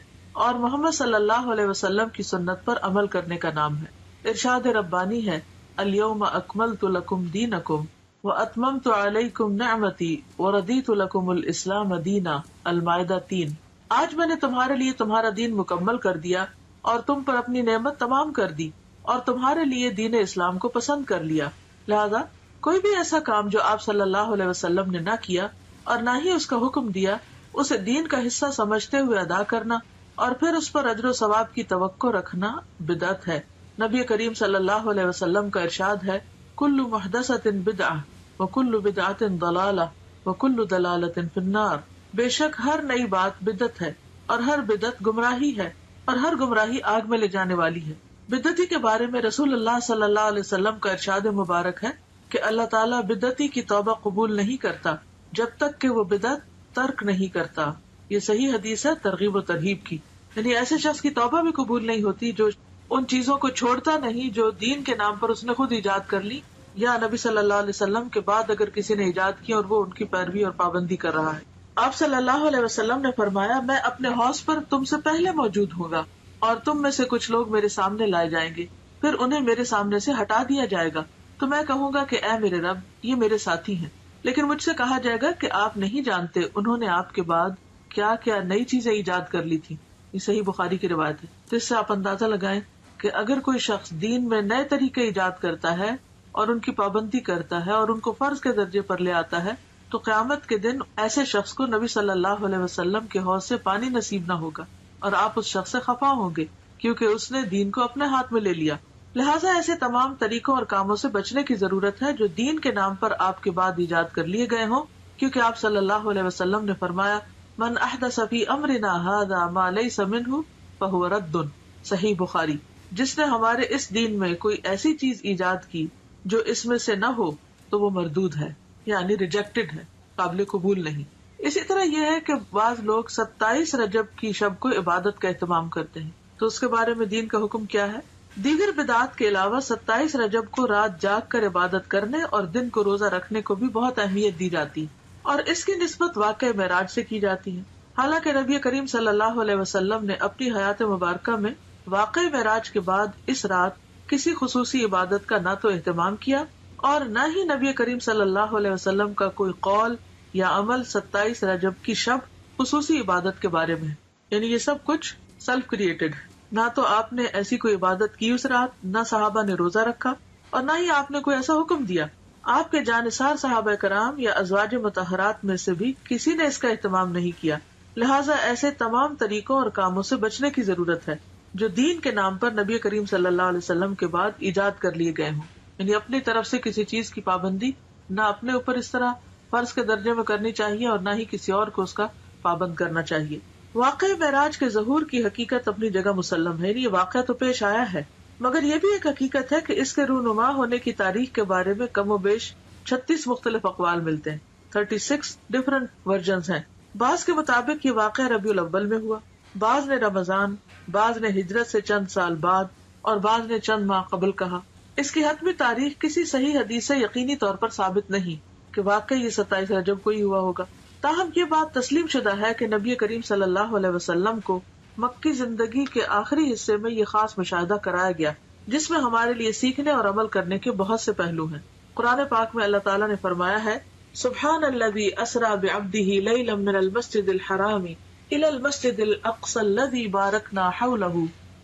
اور محمد صلی اللہ علیہ وسلم کی سنت پر عمل کرنے کا نام ہے. ارشاد ربانی ہے، الیوم اکملت لکم دینکم واتممت علیکم نعمتی ورضیت لکم الاسلام دینا. المائدہ 3. آج میں نے تمہارے لیے تمہارا دین مکمل کر دیا اور تم پر اپنی نعمت تمام کر دی اور تمہارے لیے دین اسلام کو پسند کر لیا. لہذا کوئی بھی ایسا کام جو آپ صلی اللہ علیہ وسلم نے نہ کیا اور نہ ہی اس کا حکم دیا، اسے دین کا حصہ سمجھتے ہوئے ادا کرنا اور پھر اس پر اجر و ثواب کی توقع رکھنا بدعت ہے. نبی کریم صلی اللہ علیہ وسلم کا ارشاد ہے، کل محدثۃ بدعہ وکل بدعۃ ضلالہ وکل ضلالۃ فی النار. بے شک ہر نئی بات بدعت ہے اور ہر بدعت گمراہی ہے اور ہر گمراہی آگ میں لے جانے والی ہے. بدعتی کے بارے میں رسول اللہ صلی اللہ علیہ وسلم کا ارشاد مبارک ہے کہ اللہ تعالیٰ بدعتی کی توبہ قبول نہیں کرتا جب تک کہ وہ بدعت ترک نہیں کرتا. یہ صحیح حدیث ہے ترغیب و ترہیب کی. یعنی ایسے شخص کی توبہ بھی قبول نہیں ہوتی جو ان چیزوں کو چھوڑتا نہیں جو دین کے نام پر اس نے خود ایجاد کر لی یا نبی صلی اللہ علیہ وسلم کے بعد اگر کسی نے ایجاد کی اور وہ ان کی پیروی اور پابندی کر رہا ہے. آپ صلی اللہ علیہ وسلم نے فرمایا میں اپنے حوض پر تم سے پہلے موجود ہوں گا اور تم میں سے کچھ لوگ میرے سامنے لائے جائیں گے پھر انہیں میرے سامنے سے ہٹا دیا جائے گا تو میں کہوں گا کہ اے میرے رب یہ میرے ساتھی ہیں. لیکن مجھ سے کہا جائے گا کہ آپ نہیں جانتے انہوں نے آپ کے بعد کیا کیا نئی چیزیں ایجاد کر لی تھی. یہ صحیح بخاری کی روایت ہے. تو اس سے آپ اندازہ لگائیں کہ اگر کوئی شخص دین میں نئے طریقے ایجاد کرتا ہے اور ان کی پابندی کرتا ہے اور ان کو فرض کے درجے پر لے آتا ہے تو قیامت کے دن ایسے شخص کو نبی صلی اللہ علیہ وسلم کے حوض سے پانی نصیب نہ ہوگا اور آپ اس شخص سے خفا ہوں گے کیونکہ اس نے دین کو اپنے ہاتھ میں لے لیا. لہٰذا ایسے تمام طریقوں اور کاموں سے بچنے کی ضرورت ہے جو دین کے نام پر آپ کے بعد ایجاد کر لیے گئے ہوں کیونکہ آپ صلی اللہ علیہ وسلم نے فرمایا من احدث فی امرنا ھذا ما لیس منہ فہو رد. صحیح بخاری. جس نے ہمارے اس دین میں کوئی ایسی چیز ایجاد کی جو اس میں سے نہ ہو تو وہ مردود ہے یعنی ریجیکٹڈ ہے قابل قبول نہیں. اسی طرح یہ ہے کہ بعض لوگ 27 رجب کی شب کو عبادت کا اہتمام کرتے ہیں تو اس کے بارے میں دین کا حکم کیا ہے؟ دیگر بدعات کے علاوہ 27 رجب کو رات جاگ کر عبادت کرنے اور دن کو روزہ رکھنے کو بھی بہت اہمیت دی جاتی ہے اور اس کی نسبت واقع معراج سے کی جاتی ہے. حالانکہ نبی کریم صلی اللہ علیہ وسلم نے اپنی حیات مبارکہ میں واقع معراج کے بعد اس رات کسی خصوصی عبادت کا نہ تو اہتمام کیا اور نہ ہی نبی کریم صلی اللہ علیہ وسلم کا کوئی قول یا عمل 27 رجب کی شب خصوصی عبادت کے بارے میں. یعنی یہ سب کچھ سیلف کریٹڈ ہے. نہ تو آپ نے ایسی کوئی عبادت کی اس رات، نہ صحابہ نے روزہ رکھا اور نہ ہی آپ نے کوئی ایسا حکم دیا. آپ کے جانثار صحابہ کرام یا ازواج مطہرات میں سے بھی کسی نے اس کا اہتمام نہیں کیا. لہٰذا ایسے تمام طریقوں اور کاموں سے بچنے کی ضرورت ہے جو دین کے نام پر نبی کریم صلی اللہ علیہ وسلم کے بعد ایجاد کر لیے گئے ہوں. یعنی اپنی طرف سے کسی چیز کی پابندی نہ اپنے اوپر اس طرح فرض کے درجے میں کرنی چاہیے اور نہ ہی کسی اور کو اس کا پابند کرنا چاہیے. واقع معراج کے ظہور کی حقیقت اپنی جگہ مسلم ہے. یہ واقعہ تو پیش آیا ہے مگر یہ بھی ایک حقیقت ہے کہ اس کے رونما ہونے کی تاریخ کے بارے میں کم و بیش 36 مختلف اقوال ملتے ہیں. 36 ڈفرنٹ ورژنز ہیں. بعض کے مطابق یہ واقعہ ربیع الاول میں ہوا، بعض نے رمضان، بعض نے ہجرت سے چند سال بعد اور بعض نے چند ماہ قبل کہا. اس کی حتمی تاریخ کسی صحیح حدیث سے یقینی طور پر ثابت نہیں کہ واقعی یہ 27 رجب کو ہی ہوا ہوگا. تاہم یہ بات تسلیم شدہ ہے کہ نبی کریم صلی اللہ علیہ وسلم کو مکی زندگی کے آخری حصے میں یہ خاص مشاہدہ کرایا گیا جس میں ہمارے لیے سیکھنے اور عمل کرنے کے بہت سے پہلو ہیں. قرآن پاک میں اللہ تعالیٰ نے فرمایا ہے سبحان الذی اسری بعبدہ لیلا من المسجد الحرام الی المسجد الاقصی الذی بارکنا حولہ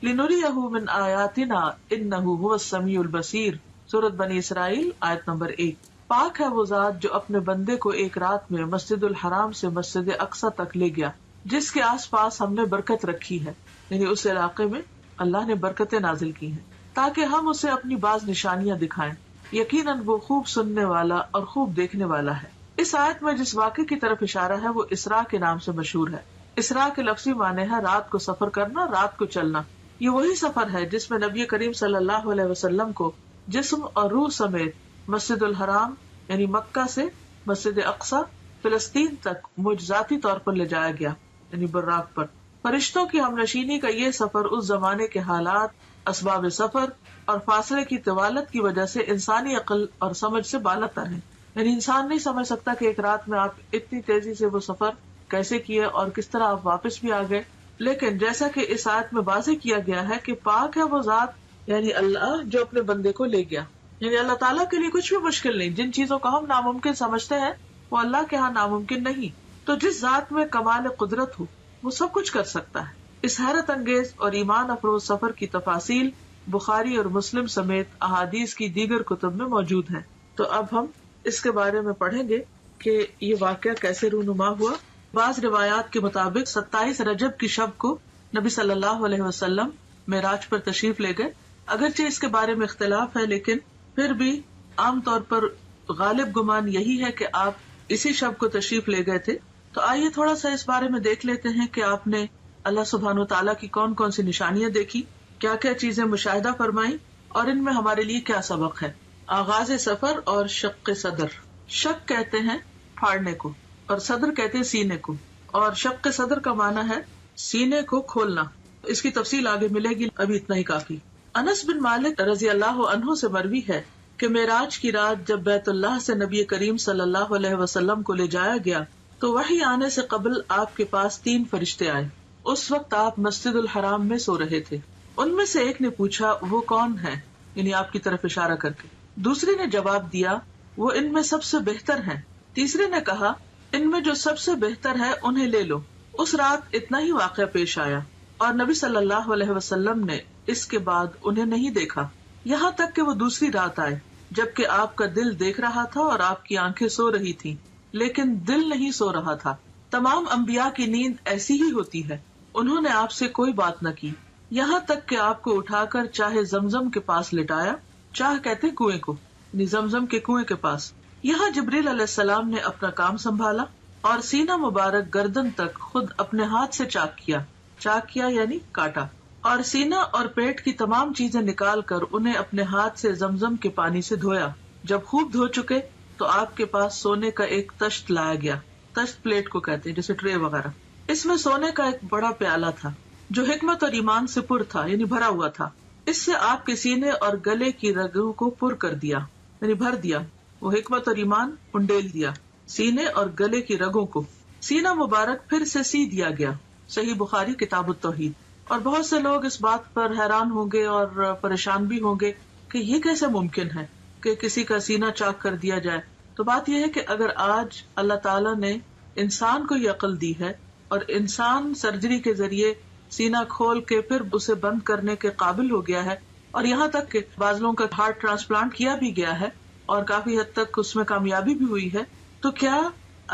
لنریہ من آیاتنا انہ هو السمیع البصیر. سورۃ بنی اسرائیل آیت نمبر 1. پاک ہے وہ ذات جو اپنے بندے کو ایک رات میں مسجد الحرام سے مسجد اقصی تک لے گیا جس کے آس پاس ہم نے برکت رکھی ہے. یعنی اس علاقے میں اللہ نے برکتیں نازل کی ہیں تاکہ ہم اسے اپنی بعض نشانیاں دکھائیں. یقیناً وہ خوب سننے والا اور خوب دیکھنے والا ہے. اس آیت میں جس واقعے کی طرف اشارہ ہے وہ اسراء کے نام سے مشہور ہے. اسراء کے لفظی معنی ہے رات کو سفر کرنا، رات کو چلنا. یہ وہی سفر ہے جس میں نبی کریم صلی اللہ علیہ وسلم کو جسم اور روح سمیت مسجد الحرام یعنی مکہ سے مسجد اقصی فلسطین تک معجزاتی طور پر لے جایا گیا یعنی براق پر. فرشتوں کی ہمنشینی کا یہ سفر اس زمانے کے حالات، اسباب سفر اور فاصلے کی طوالت کی وجہ سے انسانی عقل اور سمجھ سے بالاتر ہے. یعنی انسان نہیں سمجھ سکتا کہ ایک رات میں آپ اتنی تیزی سے وہ سفر کیسے کیے اور کس طرح آپ واپس بھی آ گئے. لیکن جیسا کہ اس آیت میں واضح کیا گیا ہے کہ پاک ہے وہ ذات یعنی اللہ جو اپنے بندے کو لے گیا. یعنی اللہ تعالیٰ کے لیے کچھ بھی مشکل نہیں. جن چیزوں کو ہم ناممکن سمجھتے ہیں وہ اللہ کے ہاں ناممکن نہیں. تو جس ذات میں کمال قدرت ہو وہ سب کچھ کر سکتا ہے. اس حیرت انگیز اور ایمان افروز سفر کی تفاصیل بخاری اور مسلم سمیت احادیث کی دیگر کتب میں موجود ہیں. تو اب ہم اس کے بارے میں پڑھیں گے کہ یہ واقعہ کیسے رونما ہوا. بعض روایات کے مطابق 27 رجب کی شب کو نبی صلی اللہ علیہ وسلم معراج پر تشریف لے گئے. اگرچہ اس کے بارے میں اختلاف ہے لیکن پھر بھی عام طور پر غالب گمان یہی ہے کہ آپ اسی شب کو تشریف لے گئے تھے. تو آئیے تھوڑا سا اس بارے میں دیکھ لیتے ہیں کہ آپ نے اللہ سبحانہ وتعالیٰ کی کون کون سی نشانیاں دیکھی، کیا کیا چیزیں مشاہدہ فرمائی، اور ان میں ہمارے لیے کیا سبق ہے. آغاز سفر اور شق صدر. شق کہتے ہیں پھاڑنے کو اور صدر کہتے ہیں سینے کو، اور شق صدر کا معنی ہے سینے کو کھولنا. اس کی تفصیل آگے ملے گی، ابھی اتنا ہی کافی. انس بن مالک رضی اللہ عنہ سے مروی ہے کہ معراج کی رات جب بیت اللہ سے نبی کریم صلی اللہ علیہ وسلم کو لے جایا گیا تو وحی آنے سے قبل آپ کے پاس 3 فرشتے آئے. اس وقت آپ مسجد الحرام میں سو رہے تھے. ان میں سے ایک نے پوچھا وہ کون ہے، یعنی آپ کی طرف اشارہ کر کے. دوسرے نے جواب دیا وہ ان میں سب سے بہتر ہیں. تیسرے نے کہا ان میں جو سب سے بہتر ہے انہیں لے لو. اس رات اتنا ہی واقعہ پیش آیا اور نبی صلی اللہ علیہ وسلم نے اس کے بعد انہیں نہیں دیکھا یہاں تک کہ وہ دوسری رات آئے جبکہ آپ کا دل دیکھ رہا تھا اور آپ کی آنکھیں سو رہی تھی لیکن دل نہیں سو رہا تھا. تمام انبیاء کی نیند ایسی ہی ہوتی ہے. انہوں نے آپ سے کوئی بات نہ کی یہاں تک کہ آپ کو اٹھا کر چاہے زمزم کے پاس لٹایا. چاہ کہتے کنویں کو، یعنی زمزم کے کنویں کے پاس. یہاں جبریل علیہ السلام نے اپنا کام سنبھالا اور سینہ مبارک گردن تک خود اپنے ہاتھ سے چاک کیا یعنی کاٹا، اور سینہ اور پیٹ کی تمام چیزیں نکال کر انہیں اپنے ہاتھ سے زمزم کے پانی سے دھویا. جب خوب دھو چکے تو آپ کے پاس سونے کا ایک تشت لایا گیا. تشت پلیٹ کو کہتے ہیں، جیسے ٹرے وغیرہ. اس میں سونے کا ایک بڑا پیالہ تھا جو حکمت اور ایمان سے پر تھا، یعنی بھرا ہوا تھا. اس سے آپ کے سینے اور گلے کی رگوں کو پر کر دیا، یعنی بھر دیا. وہ حکمت اور ایمان انڈیل دیا سینے اور گلے کی رگوں کو. سینہ مبارک پھر سے سی دیا گیا. صحیح بخاری کتاب التوحید. اور بہت سے لوگ اس بات پر حیران ہوں گے اور پریشان بھی ہوں گے کہ یہ کیسے ممکن ہے کہ کسی کا سینہ چاک کر دیا جائے. تو بات یہ ہے کہ اگر آج اللہ تعالیٰ نے انسان کو یہ عقل دی ہے اور انسان سرجری کے ذریعے سینہ کھول کے پھر اسے بند کرنے کے قابل ہو گیا ہے، اور یہاں تک کہ بعض لوگوں کا ہارٹ ٹرانسپلانٹ کیا بھی گیا ہے اور کافی حد تک اس میں کامیابی بھی ہوئی ہے، تو کیا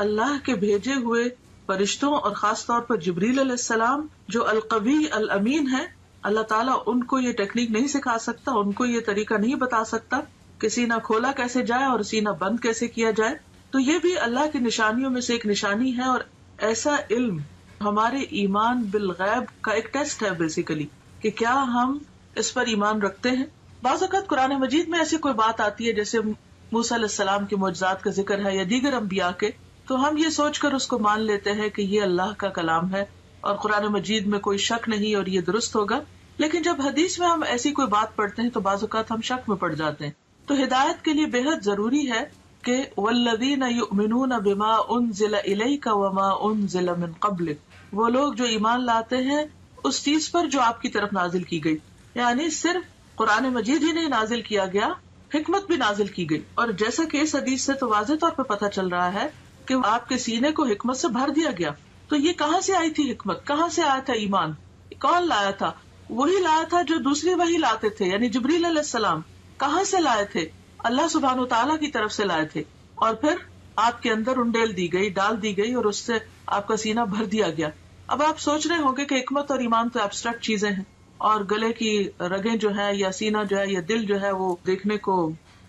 اللہ کے بھیجے ہوئے فرشتوں اور خاص طور پر جبریل علیہ السلام جو القوی الامین ہے، اللہ تعالیٰ ان کو یہ ٹیکنیک نہیں سکھا سکتا، ان کو یہ طریقہ نہیں بتا سکتا کہ سینہ کھولا کیسے جائے اور سینہ بند کیسے کیا جائے؟ تو یہ بھی اللہ کی نشانیوں میں سے ایک نشانی ہے. اور ایسا علم ہمارے ایمان بالغیب کا ایک ٹیسٹ ہے بیسیکلی، کہ کیا ہم اس پر ایمان رکھتے ہیں. بعض اوقات قرآن مجید میں ایسی کوئی بات آتی ہے جیسے موسیٰ علیہ السلام کے معجزات کا ذکر ہے یا دیگر انبیاء کے، تو ہم یہ سوچ کر اس کو مان لیتے ہیں کہ یہ اللہ کا کلام ہے اور قرآن مجید میں کوئی شک نہیں اور یہ درست ہوگا. لیکن جب حدیث میں ہم ایسی کوئی بات پڑھتے ہیں تو بعض اوقات ہم شک میں پڑ جاتے ہیں. تو ہدایت کے لیے بے حد ضروری ہے کہ والذین یؤمنون بما انزل الیک وما انزل من قبلک، وہ لوگ جو ایمان لاتے ہیں اس چیز پر جو آپ کی طرف نازل کی گئی. یعنی صرف قرآن مجید ہی نہیں نازل کیا گیا، حکمت بھی نازل کی گئی. اور جیسا کہ اس حدیث سے تو واضح طور پہ پتہ چل رہا ہے کہ آپ کے سینے کو حکمت سے بھر دیا گیا. تو یہ کہاں سے آئی تھی حکمت، کہاں سے آیا تھا ایمان، کون لایا تھا؟ وہی لایا تھا جو دوسری وحی لاتے تھے، یعنی جبریل علیہ السلام. کہاں سے لائے تھے؟ اللہ سبحانہ وتعالیٰ کی طرف سے لائے تھے، اور پھر آپ کے اندر انڈیل دی گئی، ڈال دی گئی، اور اس سے آپ کا سینہ بھر دیا گیا. اب آپ سوچ رہے ہوں گے کہ حکمت اور ایمان تو ایبسٹریکٹ چیزیں ہیں، اور گلے کی رگیں جو ہے یا سینہ جو ہے یا دل جو ہے وہ دیکھنے کو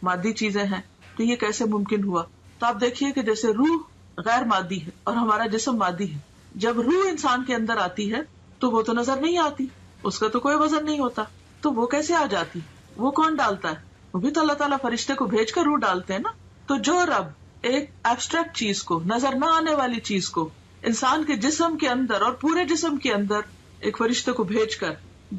مادی چیزیں ہیں، تو یہ کیسے ممکن ہوا؟ تو آپ دیکھیے کہ جیسے روح غیر مادی ہے اور ہمارا جسم مادی ہے. جب روح انسان کے اندر آتی ہے تو وہ تو نظر نہیں آتی، اس کا تو کوئی وزن نہیں ہوتا، تو وہ کیسے آ جاتی؟ وہ کون ڈالتا ہے؟ وہ بھی تو اللہ تعالیٰ فرشتے کو بھیج کر روح ڈالتے ہیں نا. تو جو رب ایک ایبسٹریکٹ چیز کو، نظر نہ آنے والی چیز کو انسان کے جسم کے اندر اور پورے جسم کے اندر ایک فرشتے کو بھیج کر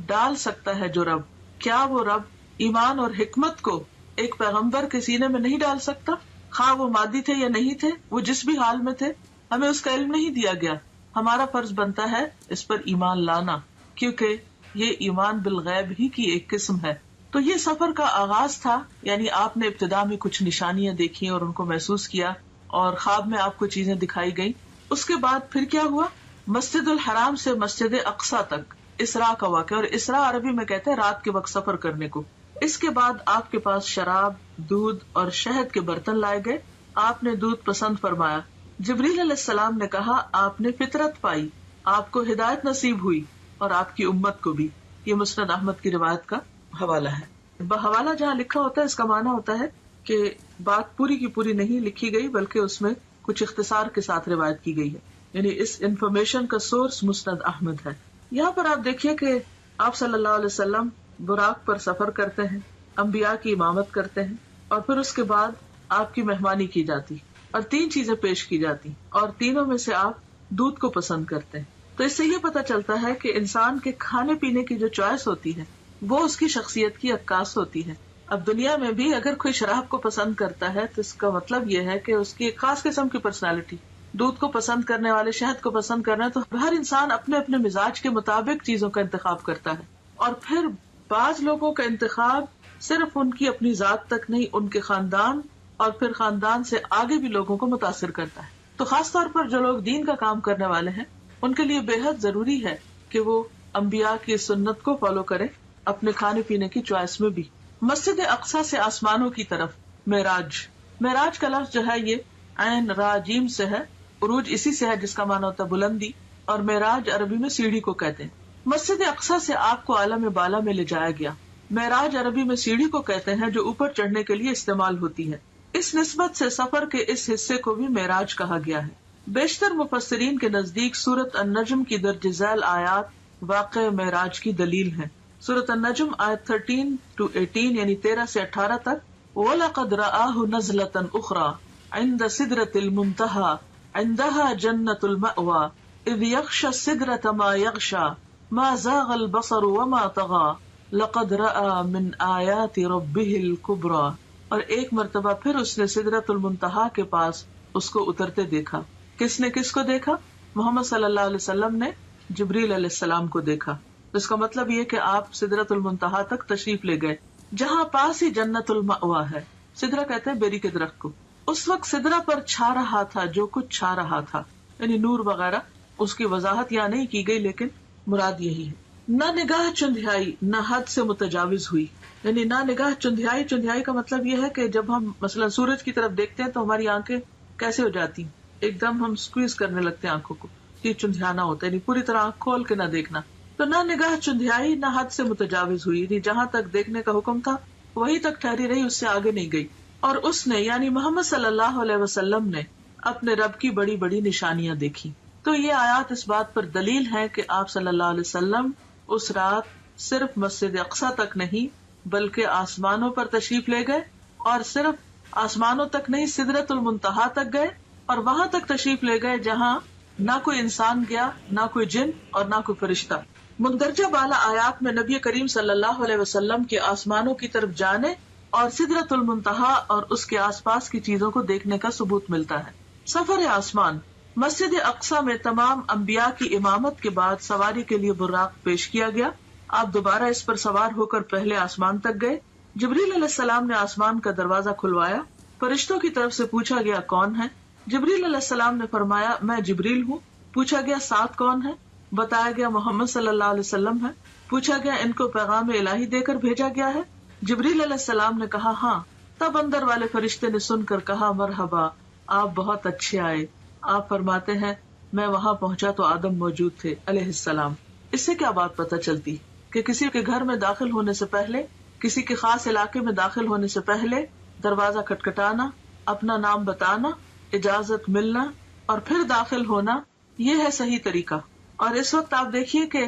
ڈال سکتا ہے، جو رب، کیا وہ رب ایمان اور حکمت کو ایک پیغمبر کے سینے میں نہیں ڈال سکتا؟ خواہ وہ مادی تھے یا نہیں تھے، وہ جس بھی حال میں تھے، ہمیں اس کا علم نہیں دیا گیا. ہمارا فرض بنتا ہے اس پر ایمان لانا، کیونکہ یہ ایمان بالغیب ہی کی ایک قسم ہے. تو یہ سفر کا آغاز تھا، یعنی آپ نے ابتدا میں کچھ نشانیاں دیکھی اور ان کو محسوس کیا، اور خواب میں آپ کو چیزیں دکھائی گئی. اس کے بعد پھر کیا ہوا؟ مسجد الحرام سے مسجد اقصیٰ تک اسراء کا واقعہ، اور اسراء عربی میں کہتے ہیں رات کے وقت سفر کرنے کو. اس کے بعد آپ کے پاس شراب، دودھ اور شہد کے برتن لائے گئے. آپ نے دودھ پسند فرمایا. جبریل علیہ السلام نے کہا آپ نے فطرت پائی، آپ کو ہدایت نصیب ہوئی، اور آپ کی امت کو بھی. یہ مسند احمد کی روایت کا حوالہ ہے. حوالہ جہاں لکھا ہوتا ہے اس کا معنی ہوتا ہے کہ بات پوری کی پوری نہیں لکھی گئی بلکہ اس میں کچھ اختصار کے ساتھ روایت کی گئی ہے، یعنی اس انفارمیشن کا سورس مسند احمد ہے۔ یہاں پر آپ دیکھیے کہ آپ صلی اللہ علیہ وسلم براق پر سفر کرتے ہیں، انبیاء کی امامت کرتے ہیں، اور پھر اس کے بعد آپ کی مہمانی کی جاتی اور 3 چیزیں پیش کی جاتی، اور تینوں میں سے آپ دودھ کو پسند کرتے ہیں۔ تو اس سے یہ پتہ چلتا ہے کہ انسان کے کھانے پینے کی جو چوائس ہوتی ہے وہ اس کی شخصیت کی عکاس ہوتی ہے۔ اب دنیا میں بھی اگر کوئی شراب کو پسند کرتا ہے تو اس کا مطلب یہ ہے کہ اس کی ایک خاص قسم کی پرسنالٹی، دودھ کو پسند کرنے والے شہد کو پسند کرنا، تو ہر انسان اپنے اپنے مزاج کے مطابق چیزوں کا انتخاب کرتا ہے، اور پھر بعض لوگوں کا انتخاب صرف ان کی اپنی ذات تک نہیں، ان کے خاندان اور پھر خاندان سے آگے بھی لوگوں کو متاثر کرتا ہے۔ تو خاص طور پر جو لوگ دین کا کام کرنے والے ہیں ان کے لیے بے حد ضروری ہے کہ وہ انبیاء کی سنت کو فالو کریں اپنے کھانے پینے کی چوائس میں بھی۔ مسجد اقصی سے آسمانوں کی طرف معراج کا لفظ جو ہے یہ عین را جیم سے ہے، عروج اسی سے ہے جس کا معنی ہوتا ہے بلندی، اور معراج عربی میں سیڑھی کو کہتے ہیں۔ مسجد اقصی سے آپ کو عالم بالا میں لے جایا گیا۔ معراج عربی میں سیڑھی کو کہتے ہیں جو اوپر چڑھنے کے لیے استعمال ہوتی ہے۔ اس نسبت سے سفر کے اس حصے کو بھی معراج کہا گیا ہے۔ بیشتر مفسرین کے نزدیک سورۃ النجم کی درج ذیل آیات واقع معراج کی دلیل ہیں۔ سورۃ النجم آیت 13 to 18 یعنی 13 سے 18 تک، وَلَقَدْ رَآهُ نَزْلَةً أُخْرَى عِنْدَ سِدْرَةِ الْمُنْتَهَى عِنْدَهَا جَنَّةُ الْمَأْوَى إِذْ يَغْشَى السِّدْرَةَ مَا يَغْشَى مَا زَاغَ الْبَصَرُ وَمَا طَغَى لَقَدْ رَأَى مِنْ آيَاتِ رَبِّهِ الْكُبْرَى۔ اور ایک مرتبہ پھر اس نے سدرۃ المنتہا کے پاس اس کو اترتے دیکھا۔ کس نے کس کو دیکھا؟ محمد صلی اللہ علیہ وسلم نے جبریل علیہ السلام کو دیکھا۔ اس کا مطلب یہ کہ آپ سدرۃ المنتہا تک تشریف لے گئے، جہاں پاس ہی جنت المأوا ہے۔ سدرہ کہتے ہیں بیری کے درخت کو۔ اس وقت سدرہ پر چھا رہا تھا جو کچھ چھا رہا تھا، یعنی نور وغیرہ۔ اس کی وضاحت یہاں نہیں کی گئی لیکن مراد یہی ہے۔ نہ نگاہ چندھیائی نہ حد سے متجاوز ہوئی، یعنی نہ نگاہ چندھیائی کا مطلب یہ ہے کہ جب ہم مثلا سورج کی طرف دیکھتے ہیں تو ہماری آنکھیں کیسے ہو جاتی ہیں، ایک دم ہم سکویز کرنے لگتے ہیں آنکھوں کو، یہ چندھیانا ہوتا ہے، یعنی پوری طرح آنکھ کھول کے نہ دیکھنا۔ تو نہ نگاہ چندھیائی نہ حد سے متجاوز ہوئی، یعنی جہاں تک دیکھنے کا حکم تھا وہی تک ٹھہری رہی، اس سے آگے نہیں گئی۔ اور اس نے یعنی محمد صلی اللہ علیہ وسلم نے اپنے رب کی بڑی بڑی نشانیاں دیکھی۔ تو یہ آیات اس بات پر دلیل ہے کہ آپ صلی اللہ علیہ وسلم اس رات صرف مسجد اقصی تک نہیں بلکہ آسمانوں پر تشریف لے گئے، اور صرف آسمانوں تک نہیں سدرۃ المنتہا تک گئے، اور وہاں تک تشریف لے گئے جہاں نہ کوئی انسان گیا، نہ کوئی جن اور نہ کوئی فرشتہ۔ مندرجہ بالا آیات میں نبی کریم صلی اللہ علیہ وسلم کے آسمانوں کی طرف جانے اور سدرۃ المنتہا اور اس کے آس پاس کی چیزوں کو دیکھنے کا ثبوت ملتا ہے۔ سفر آسمان، مسجد اقصی میں تمام انبیاء کی امامت کے بعد سواری کے لیے براق پیش کیا گیا۔ آپ دوبارہ اس پر سوار ہو کر پہلے آسمان تک گئے۔ جبریل علیہ السلام نے آسمان کا دروازہ کھلوایا، فرشتوں کی طرف سے پوچھا گیا کون ہے؟ جبریل علیہ السلام نے فرمایا میں جبریل ہوں۔ پوچھا گیا ساتھ کون ہے؟ بتایا گیا محمد صلی اللہ علیہ وسلم ہے۔ پوچھا گیا ان کو پیغام الہی دے کر بھیجا گیا ہے؟ جبریل علیہ السلام نے کہا ہاں۔ تب اندر والے فرشتے نے سن کر کہا مرحبا، آپ بہت اچھے آئے۔ آپ فرماتے ہیں میں وہاں پہنچا تو آدم موجود تھے علیہ السلام۔ اس سے کیا بات پتہ چلتی کہ کسی کے گھر میں داخل ہونے سے پہلے، کسی کے خاص علاقے میں داخل ہونے سے پہلے دروازہ کھٹکھٹانا، اپنا نام بتانا، اجازت ملنا اور پھر داخل ہونا، یہ ہے صحیح طریقہ۔ اور اس وقت آپ دیکھیے کہ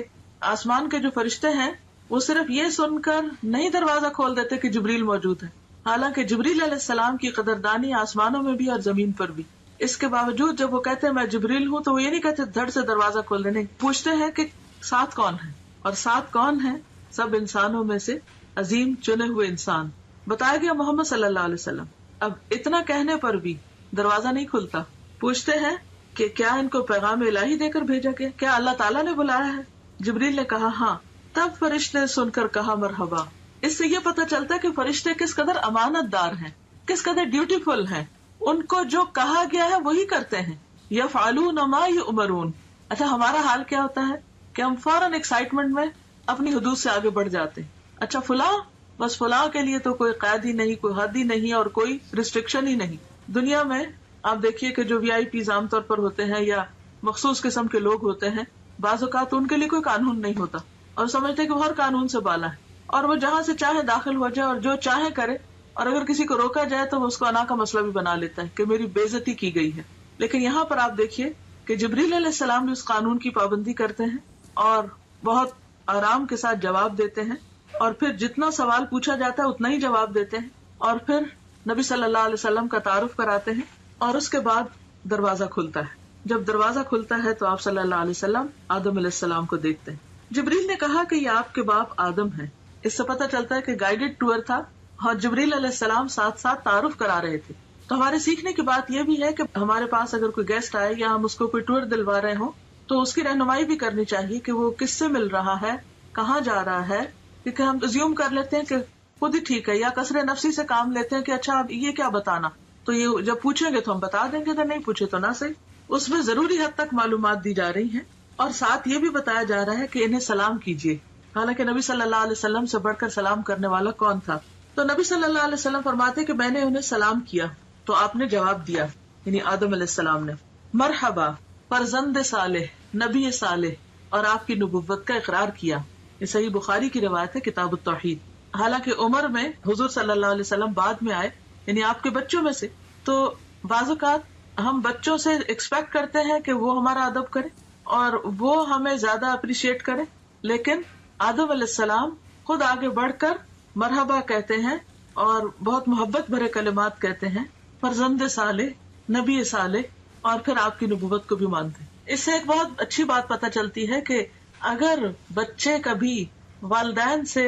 آسمان کے جو فرشتے ہیں وہ صرف یہ سن کر نہیں دروازہ کھول دیتے کہ جبریل موجود ہے، حالانکہ جبریل علیہ السلام کی قدردانی آسمانوں میں بھی اور زمین پر بھی۔ اس کے باوجود جب وہ کہتے ہیں میں جبریل ہوں تو وہ یہ نہیں کہتے دھڑ سے دروازہ کھول دینے، پوچھتے ہیں کہ ساتھ کون ہے، اور ساتھ کون ہے؟ سب انسانوں میں سے عظیم چنے ہوئے انسان، بتایا گیا محمد صلی اللہ علیہ وسلم۔ اب اتنا کہنے پر بھی دروازہ نہیں کھلتا۔ پوچھتے ہیں کہ کیا ان کو پیغام الہی دے کر بھیجا گیا؟ کیا اللہ تعالیٰ نے بلایا ہے؟ جبریل نے کہا ہاں۔ تب فرشتے سن کر کہا مرحبا۔ اس سے یہ پتہ چلتا ہے کہ فرشتے کس قدر امانت دار ہیں، کس قدر ڈیوٹیفل ہیں، ان کو جو کہا گیا ہے وہی کرتے ہیں۔ یفعلون ما یؤمرون۔ اچھا ہمارا حال کیا ہوتا ہے کہ ہم فوراً ایکسائٹمنٹ میں اپنی حدود سے آگے بڑھ جاتے ہیں۔ اچھا فلاں، بس فلاں کے لیے تو کوئی قید ہی نہیں، کوئی حد ہی نہیں اور کوئی ریسٹرکشن ہی نہیں۔ دنیا میں آپ دیکھیے کہ جو VIP عام طور پر ہوتے ہیں یا مخصوص قسم کے لوگ ہوتے ہیں، بعض اوقات ان کے لیے کوئی قانون نہیں ہوتا اور سمجھتے کہ وہ ہر قانون سے بالا ہے، اور وہ جہاں سے چاہے داخل ہو جائے اور جو چاہے کرے، اور اگر کسی کو روکا جائے تو وہ اس کو انا کا مسئلہ بھی بنا لیتا ہے کہ میری بے عزتی کی گئی ہے. لیکن یہاں پر آپ دیکھیے کہ جبریل علیہ السلام بھی اس قانون کی پابندی کرتے ہیں اور بہت آرام کے ساتھ جواب دیتے ہیں، اور پھر جتنا سوال پوچھا جاتا ہے اتنا ہی جواب دیتے ہیں، اور پھر نبی صلی اللہ علیہ وسلم کا تعارف کراتے ہیں، اور اس کے بعد دروازہ کھلتا ہے. جب دروازہ کھلتا ہے تو آپ صلی اللہ علیہ وسلم آدم علیہ السلام کو دیکھتے ہیں. جبریل نے کہا کہ یہ آپ کے باپ آدم ہیں. اس سے پتہ چلتا ہے کہ گائیڈڈ ٹور تھا اور جبریل علیہ السلام ساتھ ساتھ تعارف کرا رہے تھے. تو ہمارے سیکھنے کی بات یہ بھی ہے کہ ہمارے پاس اگر کوئی گیسٹ آئے یا ہم اس کو کوئی ٹور دلوا رہے ہوں تو اس کی رہنمائی بھی کرنی چاہیے کہ وہ کس سے مل رہا ہے، کہاں جا رہا ہے، کیونکہ ہم زیوم کر لیتے ہیں کہ خود ہی ٹھیک ہے، یا کثر نفسی سے کام لیتے ہیں کہ اچھا اب یہ کیا بتانا، تو یہ جب پوچھیں گے تو ہم بتا دیں گے، اگر نہیں پوچھے تو نہ صحیح. اس میں ضروری حد تک معلومات دی جا رہی ہیں، اور ساتھ یہ بھی بتایا جا رہا ہے کہ انہیں سلام کیجیے. حالانکہ نبی صلی اللہ علیہ وسلم سے بڑھ کر سلام کرنے والا کون تھا؟ تو نبی صلی اللہ علیہ وسلم فرماتے کہ میں نے انہیں سلام کیا تو آپ نے جواب دیا، یعنی آدم علیہ السلام نے، مرحبا فرزند صالح، نبی صالح، اور آپ کی نبوت کا اقرار کیا. یہ صحیح بخاری کی روایت ہے، کتاب التوحید. حالانکہ عمر میں حضور صلی اللہ علیہ وسلم بعد میں آئے، یعنی آپ کے بچوں میں سے، تو بعض اوقات ہم بچوں سے ایکسپیکٹ کرتے ہیں کہ وہ ہمارا ادب کرے اور وہ ہمیں زیادہ اپریشیٹ کرے، لیکن آدم علیہ السلام خود آگے بڑھ کر مرحبا کہتے ہیں اور بہت محبت بھرے کلمات کہتے ہیں، فرزند صالح، نبی صالح، اور پھر آپ کی نبوت کو بھی مانتے ہیں. اس سے ایک بہت اچھی بات پتہ چلتی ہے کہ اگر بچے کبھی والدین سے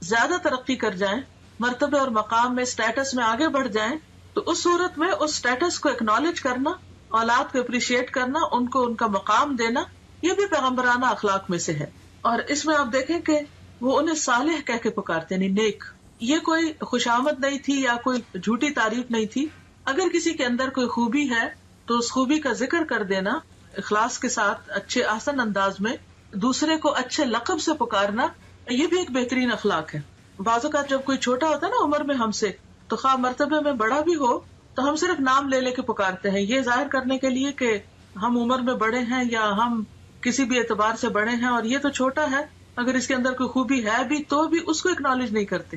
زیادہ ترقی کر جائیں، مرتبے اور مقام میں، اسٹیٹس میں آگے بڑھ جائیں، تو اس صورت میں اس اسٹیٹس کو اکنالج کرنا، اولاد کو اپریشیٹ کرنا، ان کو ان کا مقام دینا، یہ بھی پیغمبرانہ اخلاق میں سے ہے. اور اس میں آپ دیکھیں کہ وہ انہیں صالح کہہ کے پکارتے، یعنی نیک. یہ کوئی خوشامد نہیں تھی یا کوئی جھوٹی تعریف نہیں تھی. اگر کسی کے اندر کوئی خوبی ہے تو اس خوبی کا ذکر کر دینا اخلاص کے ساتھ، اچھے آسن انداز میں، دوسرے کو اچھے لقب سے پکارنا، یہ بھی ایک بہترین اخلاق ہے. بعض اوقات جب کوئی چھوٹا ہوتا ہے نا عمر میں ہم سے، تو خواہ مرتبے میں بڑا بھی ہو تو ہم صرف نام لے لے کے پکارتے ہیں، یہ ظاہر کرنے کے لیے کہ ہم عمر میں بڑے ہیں یا ہم کسی بھی اعتبار سے بڑے ہیں، اور یہ تو چھوٹا ہے، اگر اس کے اندر کوئی خوبی ہے بھی تو بھی اس کو اکنالج نہیں کرتے.